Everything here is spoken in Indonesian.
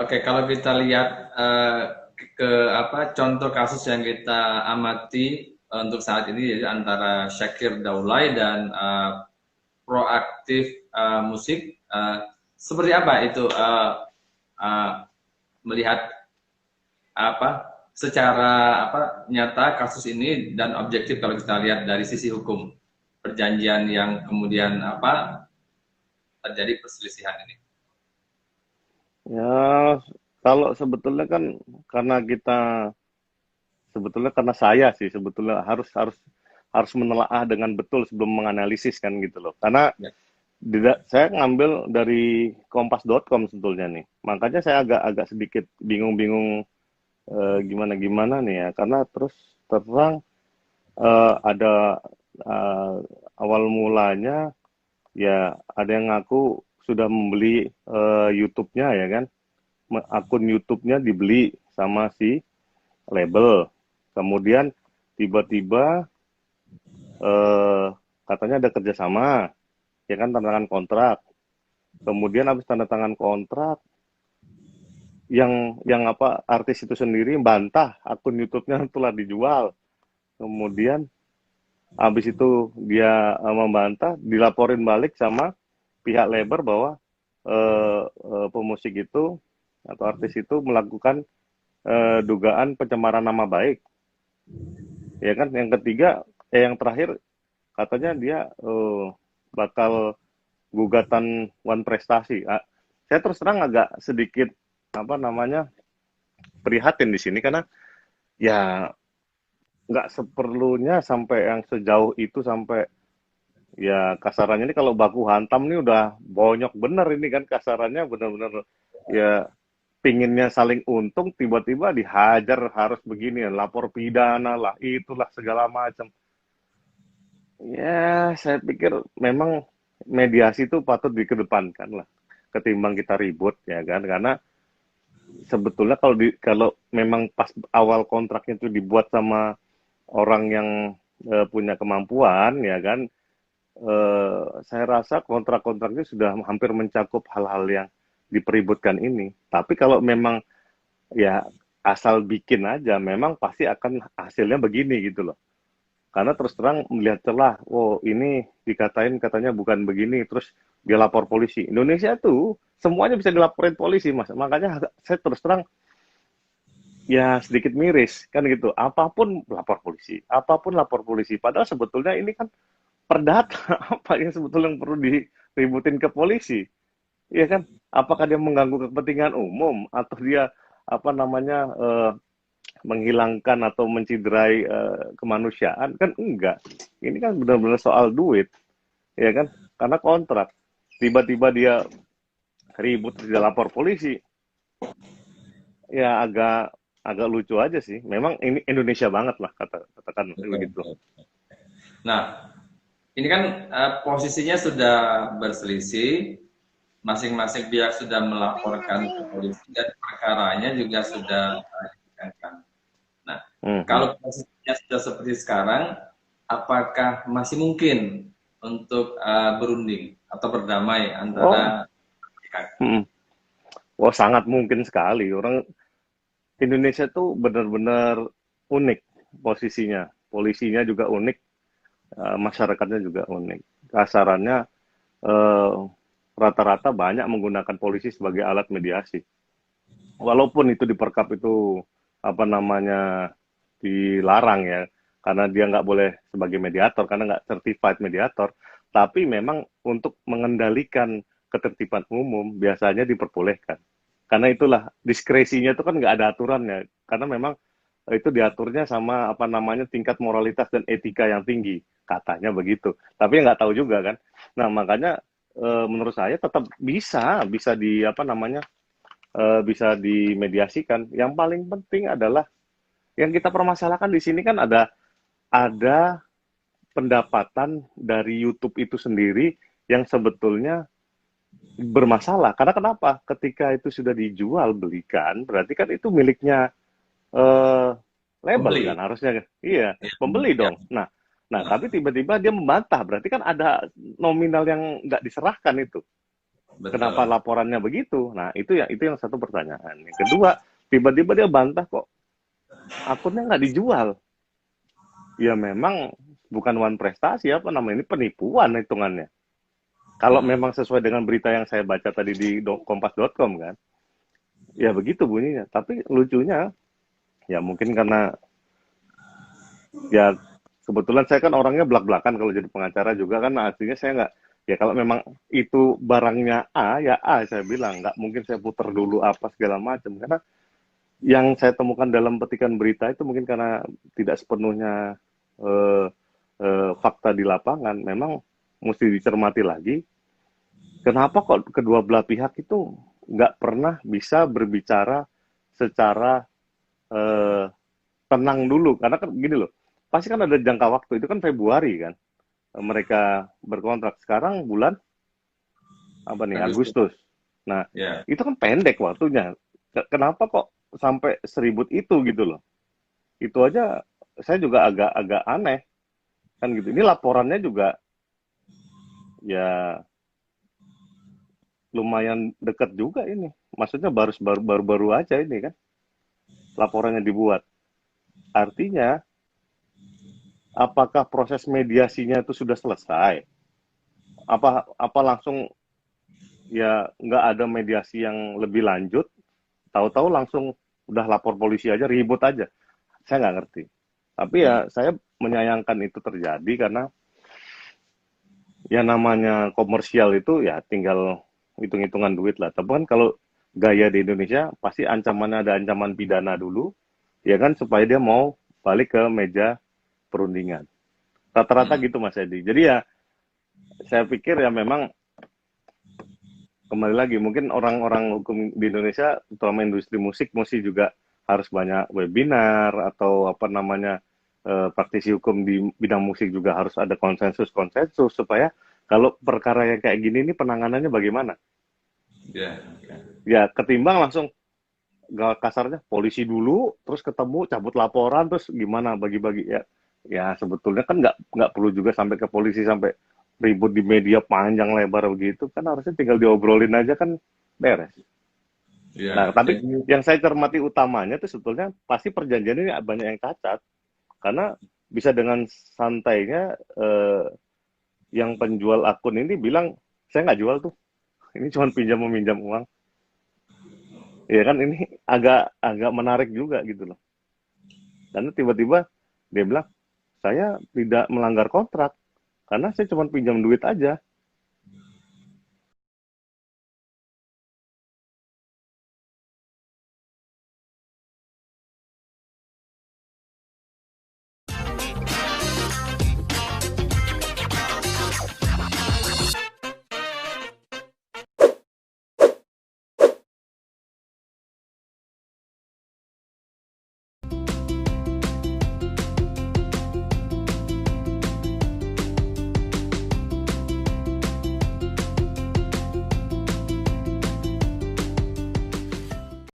Oke, kalau kita lihat ke apa contoh kasus yang kita amati untuk saat ini yaitu antara Syakir Daulay dan proaktif musik, seperti apa itu uh, melihat apa secara apa nyata kasus ini dan objektif kalau kita lihat dari sisi hukum perjanjian yang kemudian apa terjadi perselisihan ini. Ya, kalau sebetulnya kan karena kita sebetulnya karena saya sih sebetulnya harus harus harus menelaah dengan betul sebelum menganalisis kan gitu loh. Karena Ya. saya ngambil dari kompas.com sebetulnya nih. Makanya saya agak-agak sedikit bingung-bingung gimana-gimana nih ya. Karena terus terang ada eh, awal mulanya ya ada yang ngaku sudah membeli YouTube-nya ya kan. Akun YouTube-nya dibeli sama si label. Kemudian tiba-tiba eh, katanya ada kerjasama, ya kan tanda tangan kontrak. Kemudian habis tanda tangan kontrak, yang apa artis itu sendiri bantah akun YouTube-nya telah dijual. Kemudian habis itu dia membantah, dilaporin balik sama pihak label bahwa pemusik itu atau artis itu melakukan dugaan pencemaran nama baik. Ya kan, yang ketiga, yang terakhir katanya dia bakal gugatan One Prestasi. Saya terus terang agak sedikit apa namanya prihatin di sini karena ya nggak seperlunya sampai yang sejauh itu sampai ya kasarannya ini kalau baku hantam nih udah bonyok bener ini kan kasarannya bener-bener ya pinginnya saling untung tiba-tiba dihajar harus begini lapor pidana lah itulah segala macam. Ya, saya pikir memang mediasi itu patut dikedepankan lah, ketimbang kita ribut ya kan, karena sebetulnya kalau memang pas awal kontraknya itu dibuat sama orang yang punya kemampuan ya kan, saya rasa kontrak-kontraknya sudah hampir mencakup hal-hal yang dipeributkan ini. Tapi kalau memang ya asal bikin aja, memang pasti akan hasilnya begini gitu loh. Karena terus terang melihat celah, oh ini dikatain katanya bukan begini, terus dia lapor polisi. Indonesia tuh semuanya bisa dilaporin polisi, Mas. Makanya saya terus terang ya sedikit miris kan gitu. Apapun lapor polisi. Padahal sebetulnya ini kan perdata apa yang sebetulnya yang perlu diributin ke polisi, ya kan? Apakah dia mengganggu kepentingan umum atau dia apa namanya menghilangkan atau menciderai kemanusiaan kan enggak. Ini kan benar-benar soal duit, ya kan? Karena kontrak. Tiba-tiba dia ribut dia lapor polisi. Ya agak agak lucu aja sih. Memang ini Indonesia banget lah katakan Betul. begitu. Nah, ini kan posisinya sudah berselisih, masing-masing pihak sudah melaporkan ke polisi dan perkaranya juga sudah disidangkan. Nah, Mhm. kalau posisinya sudah seperti sekarang, apakah masih mungkin untuk berunding atau berdamai Oh, antara pihak? mhm. Oh sangat mungkin sekali. Orang Indonesia tuh benar-benar unik posisinya. Polisinya juga unik, masyarakatnya juga unik. Kasarannya eh, rata-rata banyak menggunakan polisi sebagai alat mediasi. Walaupun itu di Perkap itu apa namanya dilarang ya, karena dia nggak boleh sebagai mediator, karena nggak certified mediator. Tapi memang untuk mengendalikan ketertiban umum biasanya diperbolehkan. Karena itulah diskresinya itu kan nggak ada aturannya, karena memang itu diaturnya sama apa namanya tingkat moralitas dan etika yang tinggi, katanya begitu. Tapi nggak tahu juga kan. Nah makanya menurut saya tetap bisa di apa namanya bisa dimediasikan. Yang paling penting adalah yang kita permasalahkan di sini kan ada pendapatan dari YouTube itu sendiri yang sebetulnya bermasalah. Karena kenapa? Ketika itu sudah dijual belikan, berarti kan itu miliknya eh, label kan Pembeli. harusnya. Iya, Ya, pembeli ya. dong. Nah tapi tiba-tiba dia membantah, berarti kan ada nominal yang nggak diserahkan itu. Kenapa betul. laporannya begitu? Nah, itu yang satu pertanyaan. Yang kedua, tiba-tiba dia bantah kok akunnya nggak dijual. Ya memang bukan one prestasi, apa namanya, ini penipuan hitungannya. Kalau Hmm. memang sesuai dengan berita yang saya baca tadi di kompas.com kan, ya begitu bunyinya. Tapi lucunya, ya mungkin karena ya kebetulan saya kan orangnya belak-belakan kalau jadi pengacara juga kan, artinya saya nggak, ya kalau memang itu barangnya A, ya A saya bilang, nggak mungkin saya putar dulu apa segala macam, karena yang saya temukan dalam petikan berita itu mungkin karena tidak sepenuhnya eh, fakta di lapangan, memang mesti dicermati lagi, kenapa kok kedua belah pihak itu nggak pernah bisa berbicara secara eh, tenang dulu, karena kan gini loh, pasti kan ada jangka waktu, itu kan Februari kan mereka berkontrak, sekarang bulan apa nih, Agustus. Agustus. Nah, Ya. itu kan pendek waktunya. Kenapa kok sampai seribut itu gitu loh? Itu aja saya juga agak-agak aneh kan gitu. Ini laporannya juga ya lumayan dekat juga ini. Maksudnya baru-baru aja ini kan laporannya dibuat. Artinya apakah proses mediasinya itu sudah selesai? Apa langsung ya nggak ada mediasi yang lebih lanjut? Tahu-tahu langsung udah lapor polisi aja, ribut aja. Saya nggak ngerti. Tapi ya Hmm. saya menyayangkan itu terjadi karena ya namanya komersial itu ya tinggal hitung-hitungan duit lah. Tapi kan kalau gaya di Indonesia pasti ancamannya ada ancaman pidana dulu, ya kan supaya dia mau balik ke meja perundingan. Rata-rata Hmm. gitu Mas Edi. Jadi ya saya pikir ya memang kembali lagi mungkin orang-orang hukum di Indonesia, terutama industri musik, mesti juga harus banyak webinar atau apa namanya praktisi hukum di bidang musik juga harus ada konsensus-konsensus supaya kalau perkara yang kayak gini ini penanganannya bagaimana? Ya. Oke. Ya ketimbang langsung kasarnya polisi dulu, terus ketemu cabut laporan, terus gimana bagi-bagi ya. Ya sebetulnya kan nggak perlu juga sampai ke polisi sampai ribut di media panjang lebar begitu, kan harusnya tinggal diobrolin aja kan beres. Nah, Ya. tapi Jadi yang saya cermati utamanya itu sebetulnya pasti perjanjian ini banyak yang cacat karena bisa dengan santainya yang penjual akun ini bilang saya nggak jual tuh, ini cuma pinjam meminjam uang. Ya kan ini agak agak menarik juga gitu loh. Karena tiba-tiba dia bilang saya tidak melanggar kontrak karena saya cuma pinjam duit aja.